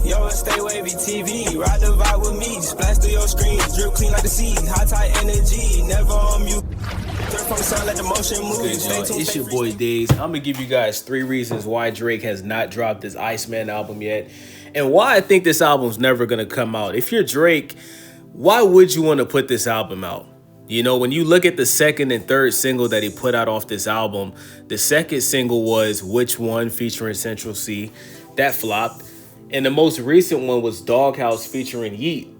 Yo, it's StayWavyTV. Ride the vibe with me. Splash through your screen. Drip clean like the sea. High tide energy. Never on mute. From the sound, let the motion move. Good, y'all. It's your boy Days. I'm gonna give you guys 3 reasons why Drake has not dropped his Iceman album yet, and why I think this album's never gonna come out. If you're Drake, why would you want to put this album out? You know, when you look at the second and third single that he put out off this album, the second single was Which One featuring Central C. That flopped. And the most recent one was Doghouse featuring Yeet,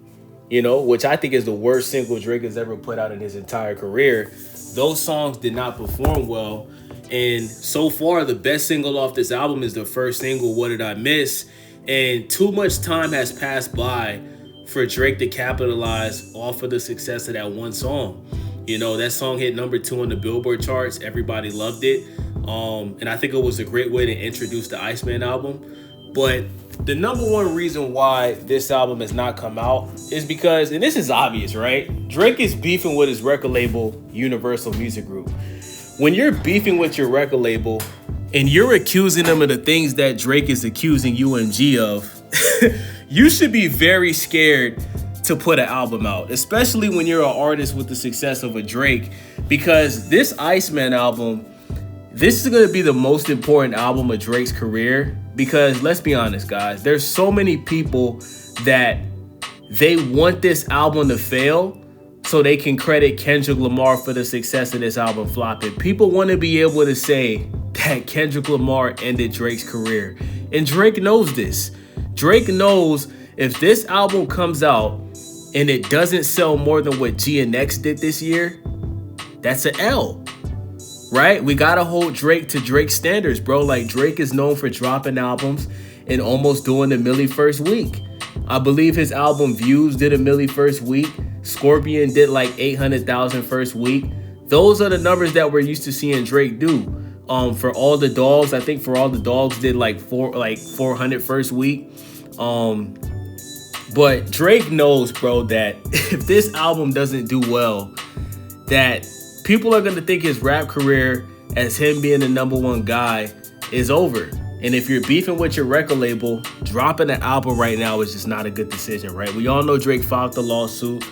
you know, which I think is the worst single Drake has ever put out in his entire career. Those songs did not perform well. And so far, the best single off this album is the first single, What Did I Miss? And too much time has passed by for Drake to capitalize off of the success of that one song. You know, that song hit number 2 on the Billboard charts. Everybody loved it. And I think it was a great way to introduce the Iceman album. But the number one reason why this album has not come out is because, and this is obvious, right? Drake is beefing with his record label, Universal Music Group. When you're beefing with your record label and you're accusing them of the things that Drake is accusing UMG of, you should be very scared to put an album out, especially when you're an artist with the success of a Drake, because this Iceman album, this is going to be the most important album of Drake's career. Because let's be honest, guys, there's so many people that they want this album to fail so they can credit Kendrick Lamar for the success of this album flopping. People want to be able to say that Kendrick Lamar ended Drake's career. And Drake knows this. Drake knows if this album comes out and it doesn't sell more than what GNX did this year, that's an L. Right? We gotta hold Drake to Drake's standards, bro. Like, Drake is known for dropping albums and almost doing a milli first week. I believe his album Views did a milli first week. Scorpion did like 800,000 first week. Those are the numbers that we're used to seeing Drake do. For All the Dogs, I think For All the Dogs did like 400 first week. But Drake knows, bro, that if this album doesn't do well, that people are going to think his rap career, as him being the #1 guy, is over. And if you're beefing with your record label, dropping an album right now is just not a good decision, right? We all know Drake filed the lawsuit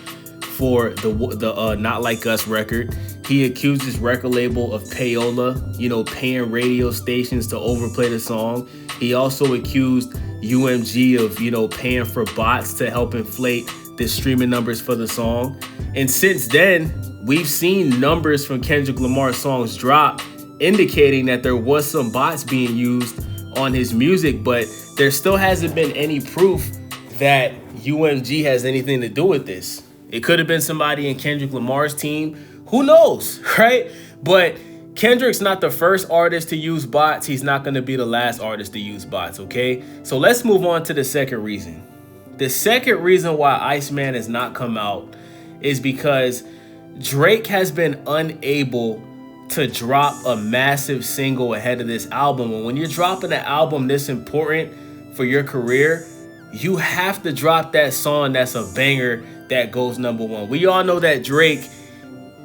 for the Not Like Us record. He accused his record label of payola, you know, paying radio stations to overplay the song. He also accused UMG of, you know, paying for bots to help inflate the streaming numbers for the song. And since then, we've seen numbers from Kendrick Lamar's songs drop, indicating that there was some bots being used on his music, but there still hasn't been any proof that UMG has anything to do with this. It could have been somebody in Kendrick Lamar's team. Who knows, right? But Kendrick's not the first artist to use bots. He's not going to be the last artist to use bots, okay? So let's move on to the second reason. The second reason why Iceman has not come out is because Drake has been unable to drop a massive single ahead of this album. And when you're dropping an album this important for your career, you have to drop that song that's a banger that goes #1. We all know that Drake,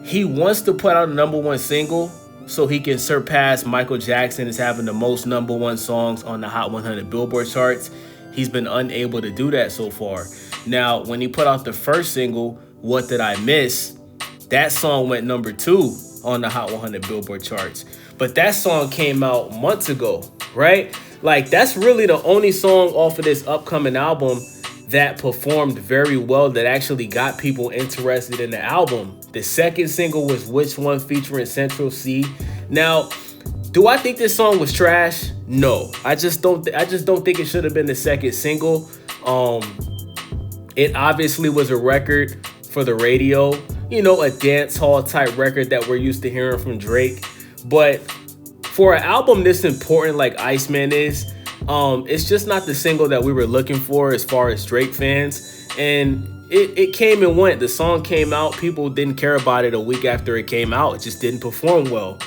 he wants to put out a #1 single so he can surpass Michael Jackson as having the most #1 songs on the Hot 100 Billboard charts. He's been unable to do that so far. Now, when he put out the first single, What Did I Miss? That song went #2 on the Hot 100 Billboard charts. But that song came out months ago, right? Like, that's really the only song off of this upcoming album that performed very well, that actually got people interested in the album. The second single was Which One featuring Central C. Now, do I think this song was trash? No. I just don't think it should have been the second single. It obviously was a record for the radio, you know, a dance hall type record that we're used to hearing from Drake. But for an album this important like Iceman is, it's just not the single that we were looking for as far as Drake fans. And it came and went. The song came out. People didn't care about it a week after it came out. It just didn't perform well.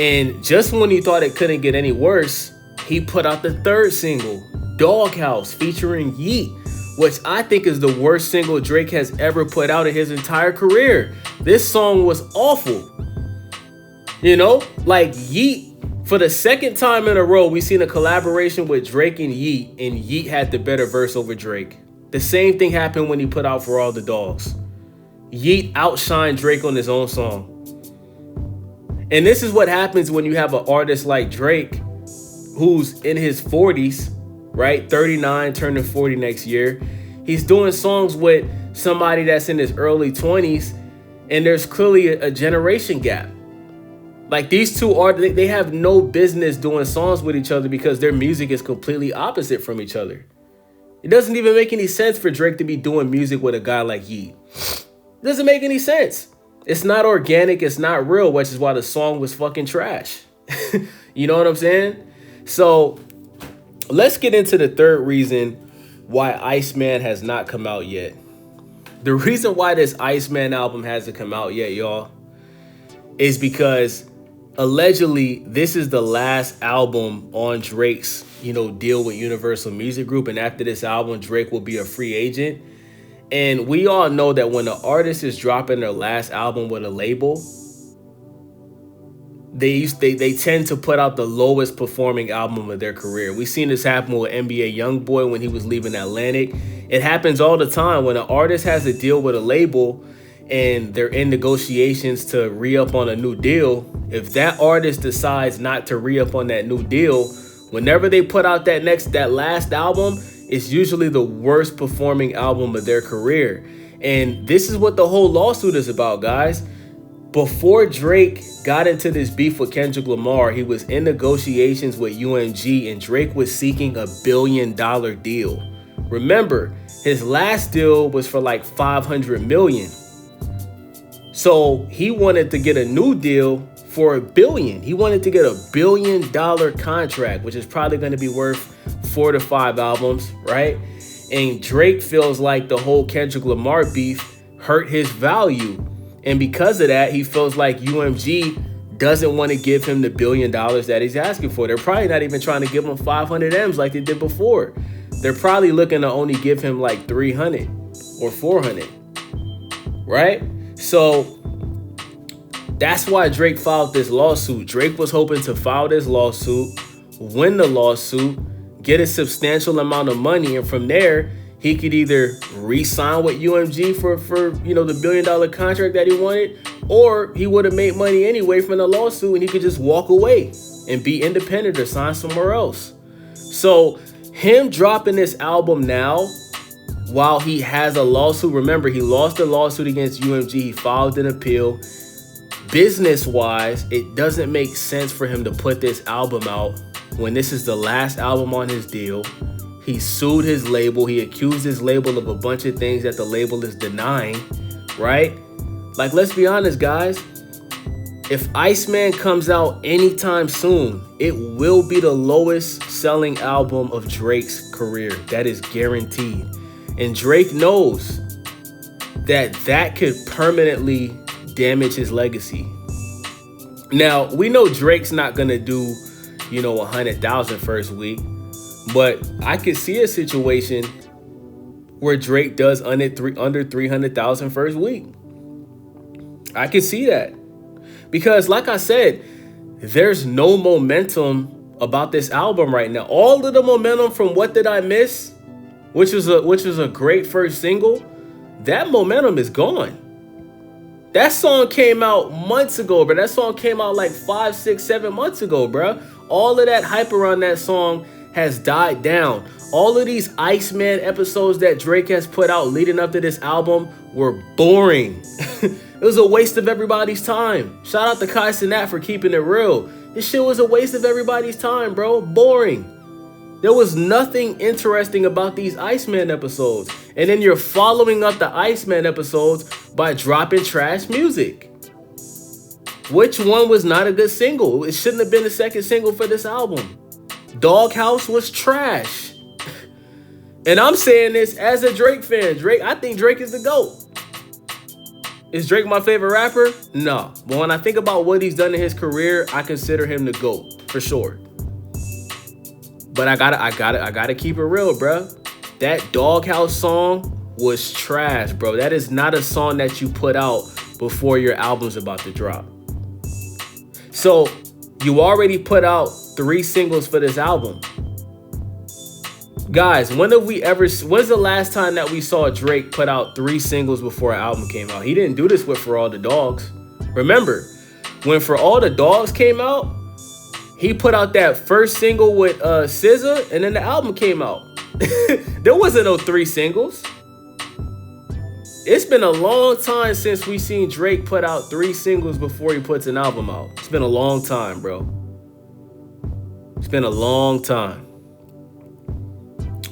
And just when he thought it couldn't get any worse, he put out the third single, Doghouse, featuring Yeet, which I think is the worst single Drake has ever put out in his entire career. This song was awful. You know, like Yeet For the second time in a row, we've seen a collaboration with Drake and Yeat had the better verse over Drake. The same thing happened when he put out For All the Dogs. Yeat outshined Drake on his own song. And this is what happens when you have an artist like Drake, who's in his 40s, right? 39, turning 40 next year. He's doing songs with somebody that's in his early 20s, and there's clearly a generation gap. Like, these two artists, they have no business doing songs with each other because their music is completely opposite from each other. It doesn't even make any sense for Drake to be doing music with a guy like Yeat. It doesn't make any sense. It's not organic. It's not real, which is why the song was fucking trash. You know what I'm saying? So let's get into the third reason why Iceman has not come out yet. The reason why this Iceman album hasn't come out yet, y'all, is because allegedly this is the last album on Drake's, deal with Universal Music Group. And after this album, Drake will be a free agent. And we all know that when an artist is dropping their last album with a label, they tend to put out the lowest performing album of their career. We've seen this happen with NBA YoungBoy when he was leaving Atlantic. It happens all the time when an artist has a deal with a label and they're in negotiations to re-up on a new deal. If that artist decides not to re-up on that new deal, whenever they put out that last album, it's usually the worst performing album of their career. And this is what the whole lawsuit is about, guys. Before Drake got into this beef with Kendrick Lamar, he was in negotiations with UMG, and Drake was seeking $1 billion deal. Remember, his last deal was for like $500 million. So he wanted to get a new deal for $1 billion. He wanted to get $1 billion contract, which is probably going to be worth 4 to 5 albums, right? And Drake feels like the whole Kendrick Lamar beef hurt his value. And because of that, he feels like UMG doesn't want to give him the $1 billion that he's asking for. They're probably not even trying to give him 500 M's like they did before. They're probably looking to only give him like 300 or 400, right? So that's why Drake filed this lawsuit. Drake was hoping to file this lawsuit, win the lawsuit, get a substantial amount of money, and from there, he could either re-sign with UMG for the $1 billion contract that he wanted, or he would have made money anyway from the lawsuit and he could just walk away and be independent or sign somewhere else. So him dropping this album now while he has a lawsuit, remember, he lost the lawsuit against UMG, he filed an appeal. Business-wise, it doesn't make sense for him to put this album out when this is the last album on his deal. He sued his label. He accused his label of a bunch of things that the label is denying, right? Like, let's be honest, guys. If Iceman comes out anytime soon, it will be the lowest selling album of Drake's career. That is guaranteed. And Drake knows that could permanently damage his legacy. Now, we know Drake's not going to do, 100,000 first week. But I could see a situation where Drake does under 300,000 first week. I could see that. Because like I said, there's no momentum about this album right now. All of the momentum from What Did I Miss, which was a great first single, that momentum is gone. That song came out months ago, bro. That song came out like 5, 6, 7 months ago, bro. All of that hype around that song has died down. All of these Iceman episodes that Drake has put out leading up to this album were boring. It was a waste of everybody's time. Shout out to Kai Cenat for keeping it real. This shit was a waste of everybody's time, bro. Boring. There was nothing interesting about these Iceman episodes. And then you're following up the Iceman episodes by dropping trash music. Which one was not a good single? It shouldn't have been the second single for this album. Doghouse was trash. And I'm saying this as a Drake fan. I think Drake is the GOAT. Is Drake my favorite rapper? No. But when I think about what he's done in his career, I consider him the GOAT for sure. But I gotta keep it real, bro. That Doghouse song was trash, bro. That is not a song that you put out before your album's about to drop. So You already put out 3 singles for this album. Guys, when's the last time that we saw Drake put out 3 singles before an album came out? He didn't do this with For All the Dogs. Remember, when For All the Dogs came out, he put out that first single with SZA, and then the album came out. There wasn't no 3 singles. It's been a long time since we seen Drake put out 3 singles before he puts an album out. It's been a long time, bro. It's been a long time.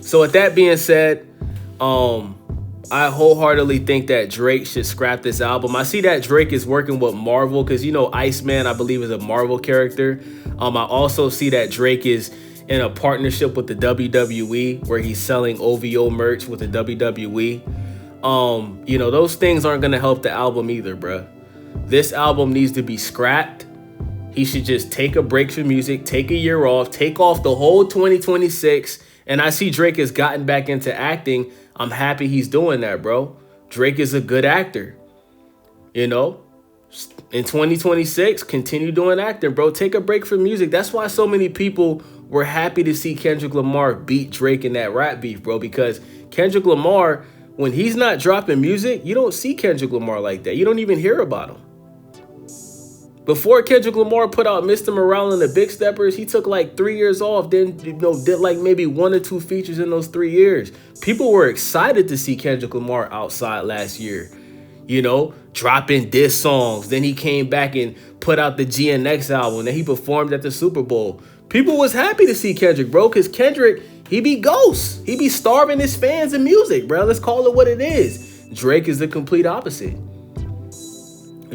So with that being said, I wholeheartedly think that Drake should scrap this album. I see that Drake is working with Marvel because, you know, Iceman, I believe, is a Marvel character. I also see that Drake is in a partnership with the WWE where he's selling OVO merch with the WWE. You know, those things aren't going to help the album either, bruh. This album needs to be scrapped. He should just take a break from music, take a year off, take off the whole 2026. And I see Drake has gotten back into acting. I'm happy he's doing that, bro. Drake is a good actor. You know, in 2026, continue doing acting, bro. Take a break from music. That's why so many people were happy to see Kendrick Lamar beat Drake in that rap beef, bro. Because Kendrick Lamar, when he's not dropping music, you don't see Kendrick Lamar like that. You don't even hear about him. Before Kendrick Lamar put out Mr. Morale and the Big Steppers, he took like 3 years off, then, you know, did like maybe 1 or 2 features in those 3 years. People were excited to see Kendrick Lamar outside last year, you know, dropping diss songs. Then he came back and put out the GNX album. Then he performed at the Super Bowl. People was happy to see Kendrick, bro, because Kendrick, he be ghost. He be starving his fans of music, bro. Let's call it what it is. Drake is the complete opposite.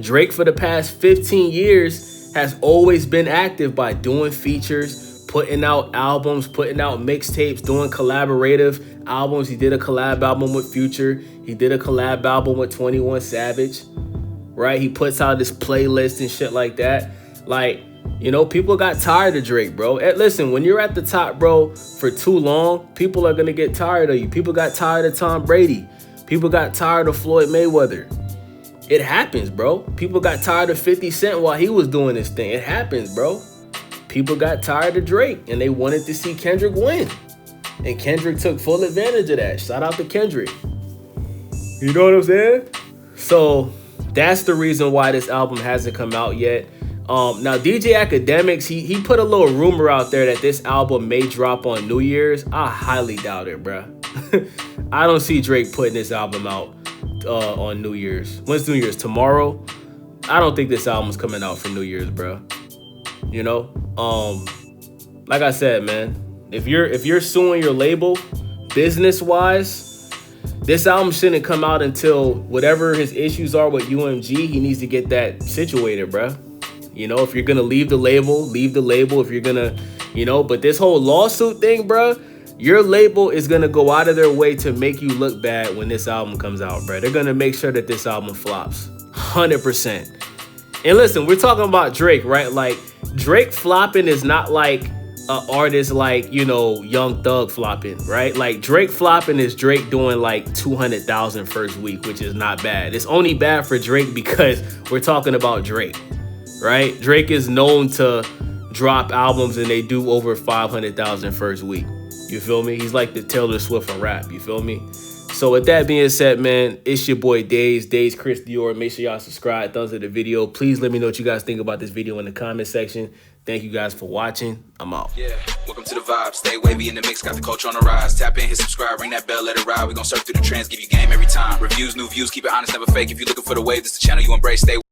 Drake, for the past 15 years, has always been active by doing features, putting out albums, putting out mixtapes, doing collaborative albums. He did a collab album with Future. He did a collab album with 21 Savage, right? He puts out this playlist and shit like that. Like, you know, people got tired of Drake, bro. And listen, when you're at the top, bro, for too long, people are going to get tired of you. People got tired of Tom Brady. People got tired of Floyd Mayweather. It happens, bro. People got tired of 50 Cent while he was doing this thing. It happens, bro. People got tired of Drake and they wanted to see Kendrick win. And Kendrick took full advantage of that. Shout out to Kendrick. You know what I'm saying? So that's the reason why this album hasn't come out yet. Now, DJ Academics, he put a little rumor out there that this album may drop on New Year's. I highly doubt it, bro. I don't see Drake putting this album out on New Year's. When's New Year's? Tomorrow? I don't think this album's coming out for New Year's, bro. You know? Like I said, man, if you're suing your label business-wise, this album shouldn't come out until whatever his issues are with UMG, he needs to get that situated, bro. You know, if you're gonna leave the label, leave the label. If you're gonna, you know, but this whole lawsuit thing, bro, your label is going to go out of their way to make you look bad when this album comes out, bro. They're going to make sure that this album flops. 100%. And listen, we're talking about Drake, right? Like, Drake flopping is not like an artist like, you know, Young Thug flopping, right? Like, Drake flopping is Drake doing like 200,000 first week, which is not bad. It's only bad for Drake because we're talking about Drake, right? Drake is known to drop albums and they do over 500,000 first week. You feel me? He's like the Taylor Swift of rap. You feel me? So with that being said, man, it's your boy Days Chris Dior. Make sure y'all subscribe, thumbs up the video. Please let me know what you guys think about this video in the comment section. Thank you guys for watching. I'm out. Yeah, welcome to the vibe. Stay wavy in the mix, got the culture on the rise. Tap in, hit subscribe, ring that bell, let it ride. We gon' surf through the trends, give you game every time. Reviews, new views, keep it honest, never fake. If you're looking for the wave, this the channel you embrace. Stay